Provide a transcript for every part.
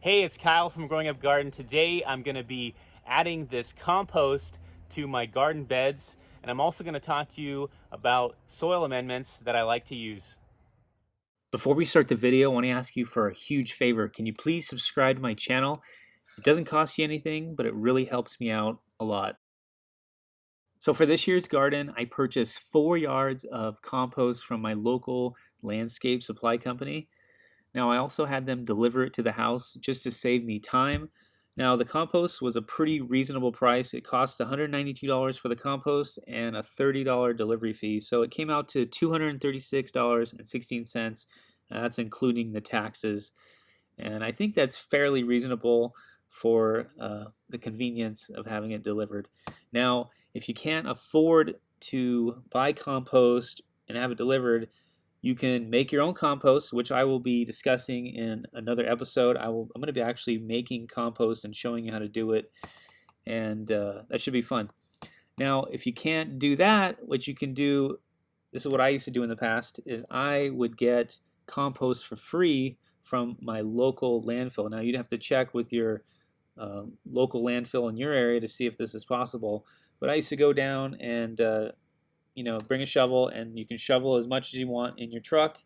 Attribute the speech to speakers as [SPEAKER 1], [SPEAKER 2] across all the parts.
[SPEAKER 1] Hey, it's Kyle from Growing Up Garden. Today I'm going to be adding this compost to my garden beds, and I'm also going to talk to you about soil amendments that I like to use.
[SPEAKER 2] Before we start the video, I want to ask you for a huge favor. Can you please subscribe to my channel? It doesn't cost you anything, but it really helps me out a lot. So for this year's garden, I purchased 4 yards of compost from my local landscape supply company. Now I also had them deliver it to the house just to save me time. Now the compost was a pretty reasonable price. It cost $192 for the compost and a $30 delivery fee. So it came out to $236.16. That's including the taxes. And I think that's fairly reasonable for the convenience of having it delivered. Now, if you can't afford to buy compost and have it delivered, you can make your own compost, which I will be discussing in another episode. I'm going to be actually making compost and showing you how to do it, and that should be fun. Now, if you can't do that, what you can do, this is what I used to do in the past, is I would get compost for free from my local landfill. Now, you'd have to check with your local landfill in your area to see if this is possible. But I used to go down and bring a shovel, and you can shovel as much as you want in your truck.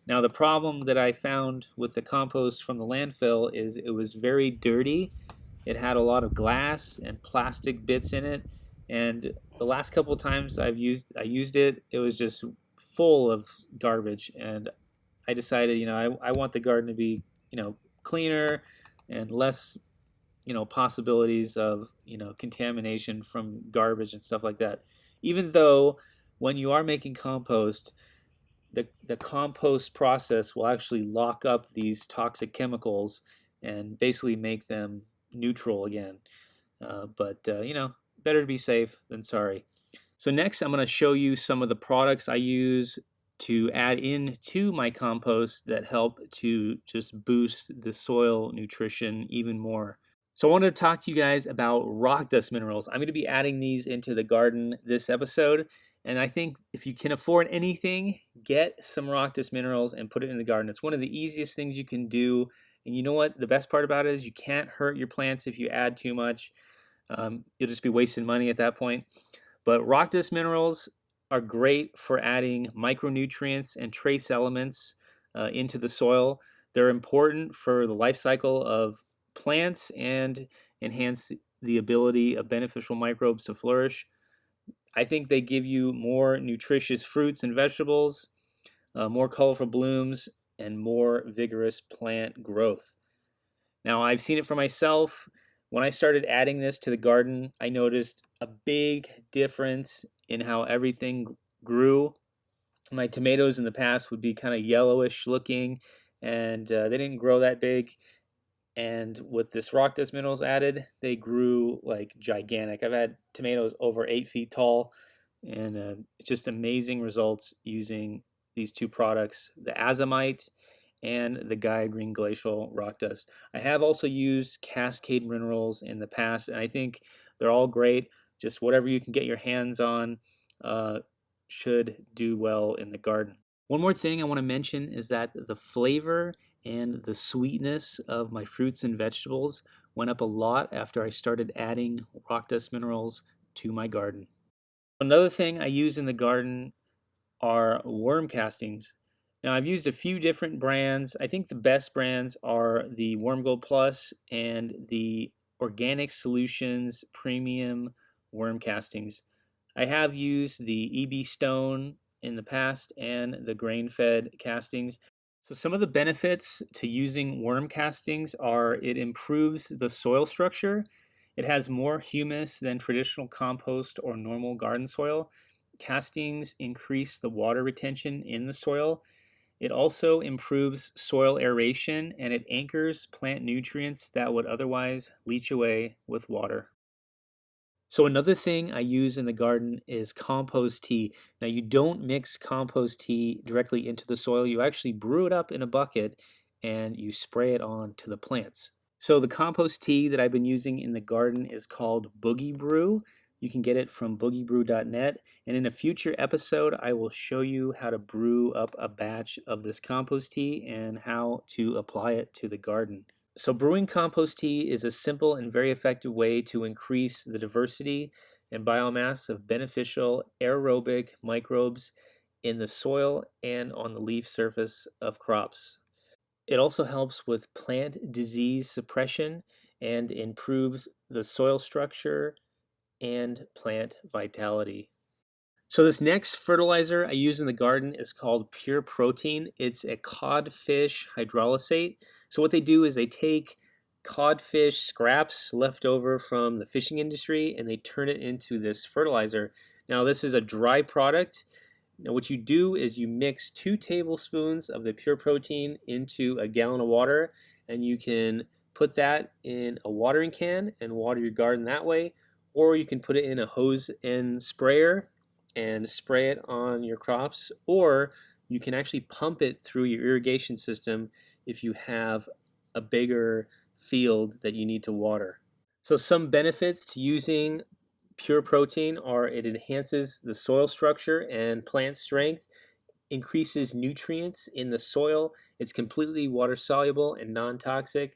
[SPEAKER 2] Now, the problem that I found with the compost from the landfill is it was very dirty. It had a lot of glass and plastic bits in it, and the last couple of times I used it, it was just full of garbage. And I decided, I want the garden to be, cleaner and less, possibilities of, contamination from garbage and stuff like that. Even though when you are making compost, the compost process will actually lock up these toxic chemicals and basically make them neutral again. But better to be safe than sorry. So next I'm going to show you some of the products I use to add into my compost that help to just boost the soil nutrition even more. So I wanted to talk to you guys about rock dust minerals. I'm going to be adding these into the garden this episode. And I think if you can afford anything, get some rock dust minerals and put it in the garden. It's one of the easiest things you can do. And you know what? The best part about it is you can't hurt your plants if you add too much. You'll just be wasting money at that point. But rock dust minerals are great for adding micronutrients and trace elements into the soil. They're important for the life cycle of plants and enhance the ability of beneficial microbes to flourish. I think they give you more nutritious fruits and vegetables, more colorful blooms, and more vigorous plant growth. Now, I've seen it for myself. When I started adding this to the garden, I noticed a big difference in how everything grew. My tomatoes in the past would be kind of yellowish looking, and they didn't grow that big. And with this rock dust minerals added, they grew like gigantic. I've had tomatoes over 8 feet tall, and it's just amazing results using these two products, the azomite and the Gaia Green Glacial Rock Dust. I have also used Cascade Minerals in the past, and I think they're all great. Just whatever you can get your hands on should do well in the garden. One more thing I want to mention is that the flavor and the sweetness of my fruits and vegetables went up a lot after I started adding rock dust minerals to my garden. Another thing I use in the garden are worm castings. Now, I've used a few different brands. I think the best brands are the Worm Gold Plus and the Organic Solutions Premium Worm Castings. I have used the EB Stone in the past and the grain-fed castings. So some of the benefits to using worm castings are it improves the soil structure. It has more humus than traditional compost or normal garden soil. Castings increase the water retention in the soil. It also improves soil aeration, and it anchors plant nutrients that would otherwise leach away with water. So another thing I use in the garden is compost tea. Now, you don't mix compost tea directly into the soil. You actually brew it up in a bucket and you spray it on to the plants. So the compost tea that I've been using in the garden is called Boogie Brew. You can get it from boogiebrew.net. And in a future episode, I will show you how to brew up a batch of this compost tea and how to apply it to the garden. So brewing compost tea is a simple and very effective way to increase the diversity and biomass of beneficial aerobic microbes in the soil and on the leaf surface of crops. It also helps with plant disease suppression and improves the soil structure and plant vitality. So this next fertilizer I use in the garden is called Pure Protein. It's a codfish hydrolysate. So what they do is they take codfish scraps left over from the fishing industry and they turn it into this fertilizer. Now this is a dry product. Now what you do is you mix 2 tablespoons of the Pure Protein into a gallon of water, and you can put that in a watering can and water your garden that way, or you can put it in a hose end sprayer and spray it on your crops, or you can actually pump it through your irrigation system if you have a bigger field that you need to water. So some benefits to using Pure Protein are it enhances the soil structure and plant strength, increases nutrients in the soil, it's completely water soluble and non-toxic,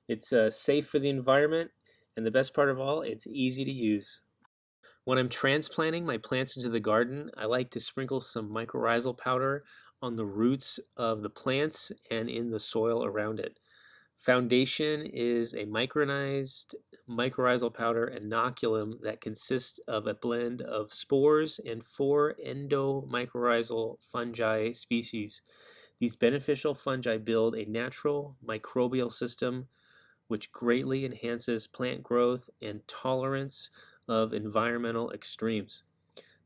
[SPEAKER 2] it's safe for the environment, and the best part of all, it's easy to use. When I'm transplanting my plants into the garden, I like to sprinkle some mycorrhizal powder on the roots of the plants and in the soil around it. Foundation is a micronized mycorrhizal powder inoculum that consists of a blend of spores and 4 endomycorrhizal fungi species. These beneficial fungi build a natural microbial system which greatly enhances plant growth and tolerance of environmental extremes.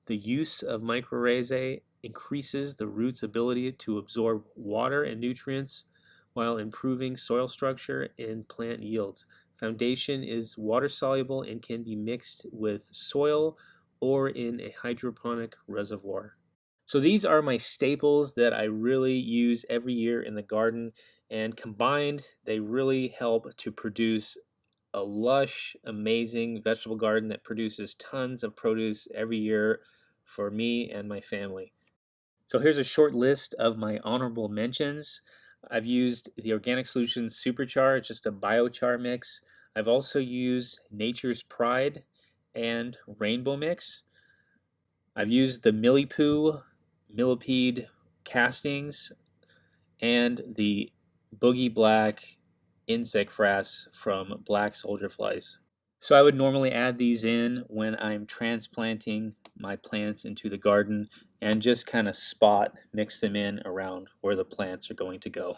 [SPEAKER 2] The use of mycorrhizae increases the root's ability to absorb water and nutrients while improving soil structure and plant yields. Foundation is water soluble and can be mixed with soil or in a hydroponic reservoir. So these are my staples that I really use every year in the garden, and combined they really help to produce a lush, amazing vegetable garden that produces tons of produce every year for me and my family. So here's a short list of my honorable mentions. I've used the Organic Solutions Superchar, just a biochar mix. I've also used Nature's Pride and Rainbow Mix. I've used the Millipoo millipede castings and the Boogie Black insect frass from black soldier flies. So I would normally add these in when I'm transplanting my plants into the garden and just kind of mix them in around where the plants are going to go.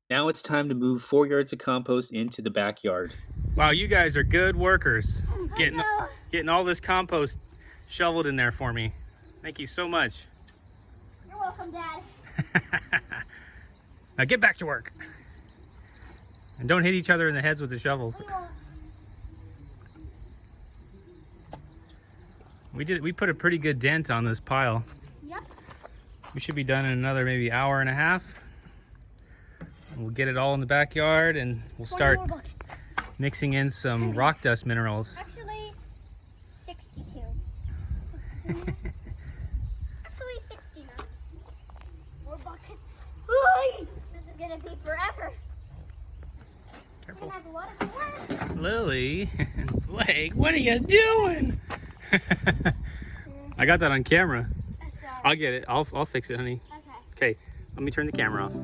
[SPEAKER 2] Now it's time to move 4 yards of compost into the backyard.
[SPEAKER 1] Wow, you guys are good workers. Getting all this compost shoveled in there for me. Thank you so much.
[SPEAKER 3] You're welcome, Dad.
[SPEAKER 1] Now get back to work. And don't hit each other in the heads with the shovels. We put a pretty good dent on this pile.
[SPEAKER 3] Yep.
[SPEAKER 1] We should be done in another maybe hour and a half. And we'll get it all in the backyard and we'll start mixing in some rock dust minerals.
[SPEAKER 3] Actually, 62. Actually, 69. More buckets. This is gonna be forever.
[SPEAKER 1] Careful.
[SPEAKER 3] We're gonna have a lot of work.
[SPEAKER 1] Lily and Blake, what are you doing? I got that on camera.
[SPEAKER 3] Sorry.
[SPEAKER 1] I'll get it. I'll fix it, honey.
[SPEAKER 3] Okay.
[SPEAKER 1] Okay, let me turn the camera off.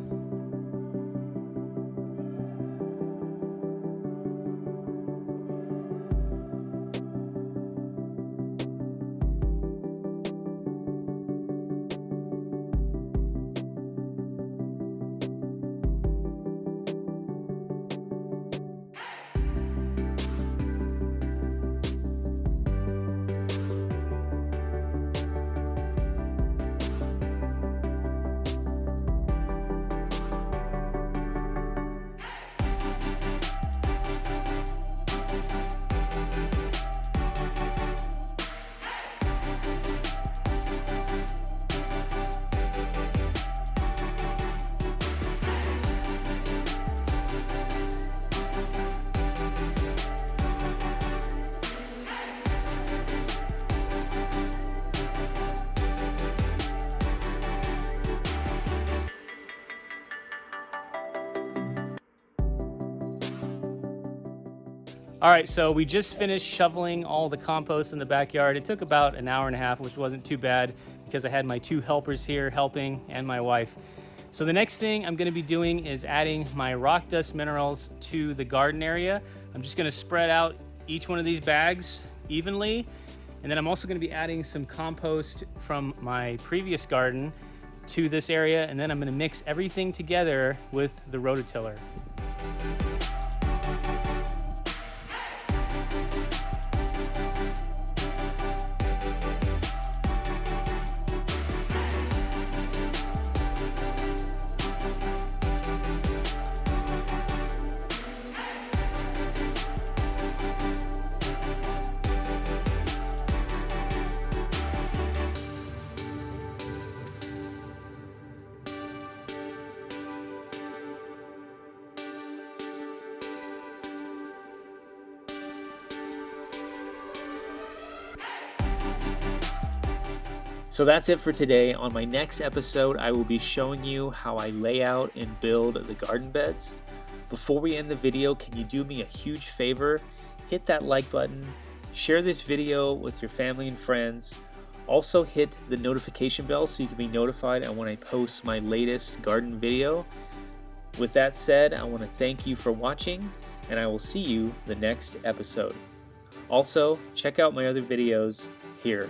[SPEAKER 1] All right, so we just finished shoveling all the compost in the backyard. It took about an hour and a half, which wasn't too bad because I had my 2 helpers here helping and my wife. So the next thing I'm gonna be doing is adding my rock dust minerals to the garden area. I'm just gonna spread out each one of these bags evenly. And then I'm also gonna be adding some compost from my previous garden to this area. And then I'm gonna mix everything together with the rototiller.
[SPEAKER 2] So that's it for today. On my next episode, I will be showing you how I lay out and build the garden beds. Before we end the video, can you do me a huge favor? Hit that like button, share this video with your family and friends. Also hit the notification bell so you can be notified when I post my latest garden video. With that said, I want to thank you for watching, and I will see you the next episode. Also, check out my other videos here.